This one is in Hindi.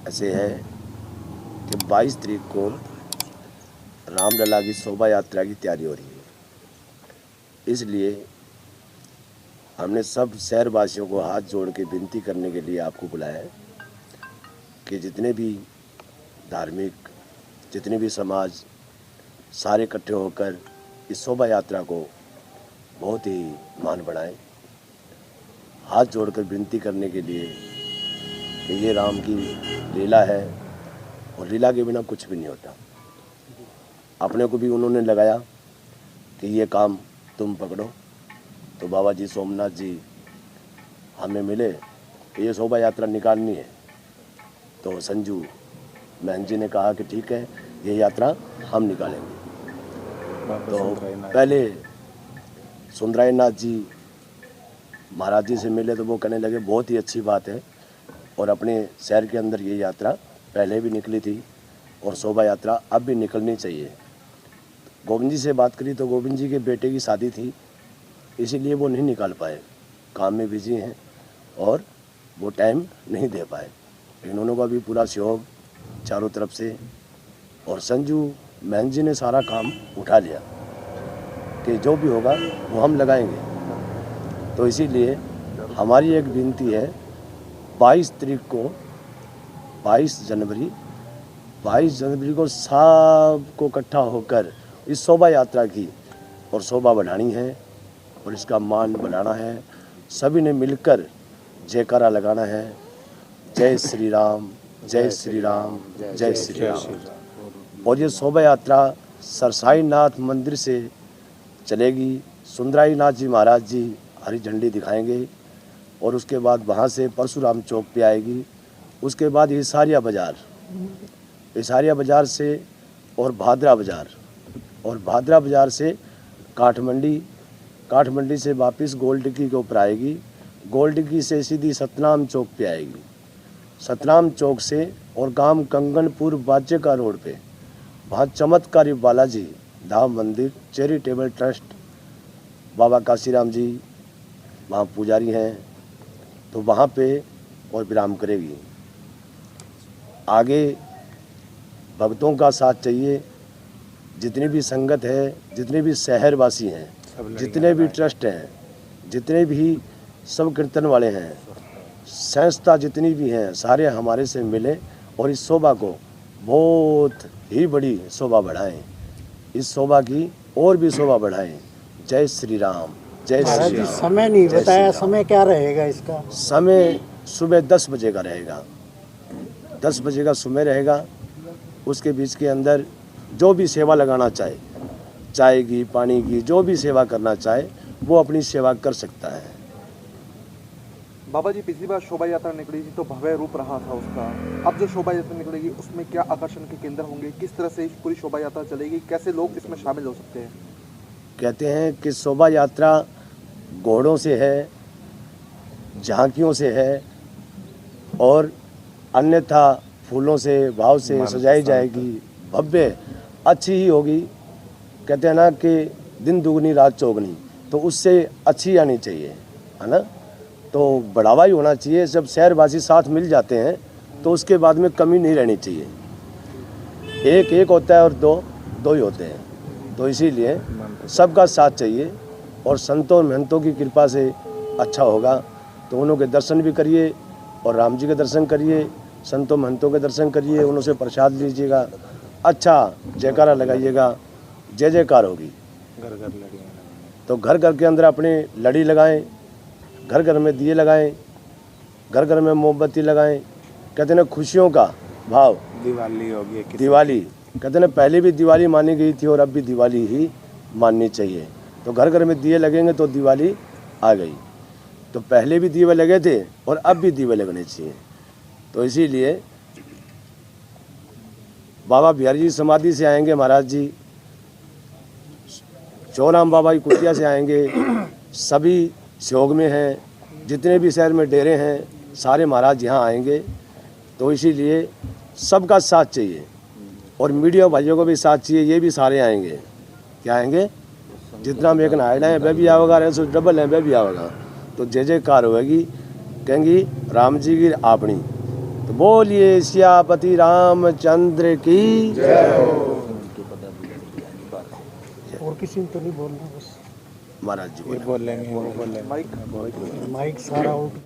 ऐसे है कि 22 तारीख को रामलला की शोभा यात्रा की तैयारी हो रही है। इसलिए हमने सब शहरवासियों को हाथ जोड़ के विनती करने के लिए आपको बुलाया है कि जितने भी धार्मिक, जितने भी समाज, सारे इकट्ठे होकर इस शोभा यात्रा को बहुत ही मान बढ़ाएं। हाथ जोड़कर विनती करने के लिए कि ये राम की लीला है और लीला के बिना कुछ भी नहीं होता। अपने को भी उन्होंने लगाया कि ये काम तुम पकड़ो, तो बाबा जी सोमनाथ जी हमें मिले कि ये शोभा यात्रा निकालनी है। तो संजू महन जी ने कहा कि ठीक है, ये यात्रा हम निकालेंगे। तो पहले सुंदराय नाथ जी महाराज जी से मिले तो वो कहने लगे बहुत ही अच्छी बात है, और अपने शहर के अंदर ये यात्रा पहले भी निकली थी और शोभा यात्रा अब भी निकलनी चाहिए। गोविंद जी से बात करी तो गोविंद जी के बेटे की शादी थी, इसीलिए वो नहीं निकाल पाए, काम में बिजी हैं और वो टाइम नहीं दे पाए। लेकिन उन्होंने भी पूरा सहयोग चारों तरफ से, और संजू महन जी ने सारा काम उठा लिया कि जो भी होगा वो हम लगाएंगे। तो इसीलिए हमारी एक विनती है, 22 तारीख को 22 जनवरी को सबको इकट्ठा होकर इस शोभा यात्रा की और शोभा बढ़ानी है और इसका मान बढ़ाना है। सभी ने मिलकर जयकारा लगाना है, जय श्री राम, जय श्री राम, जय श्री राम। और ये शोभा यात्रा सरसाई नाथ मंदिर से चलेगी। सुंदराई नाथ जी महाराज जी हरी झंडी दिखाएंगे और उसके बाद वहाँ से परशुराम चौक पे आएगी। उसके बाद हिसारिया बाज़ार से और भादरा बाज़ार से काठमंडी से वापस गोलडिग्गी के ऊपर आएगी। गोलडिग्गी से सीधी सतनाम चौक पे आएगी। सतनाम चौक से और गांव कंगनपुर बाजेका रोड पे वहाँ चमत्कारी बालाजी धाम मंदिर चैरिटेबल ट्रस्ट बाबा काशीराम जी वहाँ पुजारी हैं, तो वहाँ पे और विराम करेगी। आगे भक्तों का साथ चाहिए, जितनी भी संगत है, जितने भी शहरवासी हैं, जितने भी ट्रस्ट हैं, जितने भी सब कीर्तन वाले हैं, संस्था जितनी भी हैं, सारे हमारे से मिले और इस शोभा को बहुत ही बड़ी शोभा बढ़ाएं। इस शोभा की और भी शोभा बढ़ाएं। जय श्री राम, जय श्री राम। समय नहीं बताया, समय क्या रहेगा इसका? समय सुबह 10 बजे का रहेगा, 10 बजे का समय रहेगा। उसके बीच के अंदर जो भी सेवा लगाना चाहे, चाय की, पानी की, जो भी सेवा करना चाहे वो अपनी सेवा कर सकता है। बाबा जी, पिछली बार शोभा यात्रा निकली थी तो भव्य रूप रहा था उसका। अब जो शोभा यात्रा निकलेगी उसमें क्या आकर्षण के केंद्र होंगे? किस तरह से पूरी शोभा यात्रा चलेगी? कैसे लोग इसमें शामिल हो सकते हैं? कहते हैं कि शोभा यात्रा घोड़ों से है, झांकियों से है और अन्यथा फूलों से, भाव से सजाई जाएगी। भव्य अच्छी ही होगी। कहते हैं ना कि दिन दुगनी रात चौगनी, तो उससे अच्छी आनी चाहिए, है ना। तो बढ़ावा ही होना चाहिए। जब शहरवासी साथ मिल जाते हैं तो उसके बाद में कमी नहीं रहनी चाहिए। एक होता है और दो ही होते हैं। तो इसीलिए सबका साथ चाहिए और संतों महंतों की कृपा से अच्छा होगा। तो उन्हों के दर्शन भी करिए और राम जी के दर्शन करिए, संतों महंतों के दर्शन करिए, उन्हों से प्रसाद लीजिएगा, अच्छा जयकारा लगाइएगा, जय जयकार होगी। घर घर लड़ी, तो घर घर के अंदर अपने लड़ी लगाएं, घर घर में दिए लगाएं, घर घर में मोमबत्ती लगाएं। कहते हैं खुशियों का भाव दिवाली होगी। दिवाली कहते हैं पहले भी दिवाली मानी गई थी और अब भी दिवाली ही माननी चाहिए। तो घर घर में दिए लगेंगे तो दिवाली आ गई। तो पहले भी दिए लगे थे और अब भी दिए लगने चाहिए। तो इसीलिए बाबा बिहारी जी समाधि से आएंगे महाराज जी, चौराम बाबा की कुटिया से आएंगे, सभी सहयोग में हैं, जितने भी शहर में डेरे हैं सारे महाराज यहाँ आएंगे। तो इसीलिए सबका साथ चाहिए और मीडिया भाइयों को भी साथ चाहिए। ये भी सारे आएंगे, क्या आएंगे, जितना मेघ नायडा है वह भी आएगा, रेसो डबल है वह भी आएगा। तो जय जयकार होगी, कहेंगी राम जी की आपनी। तो बोलिए सियापति रामचंद्र की और किसी ने तो नहीं बोलना बस महाराज जी ये बोले। बोल लेंगे वो बोल लेंगे माइक माइक सारा आउट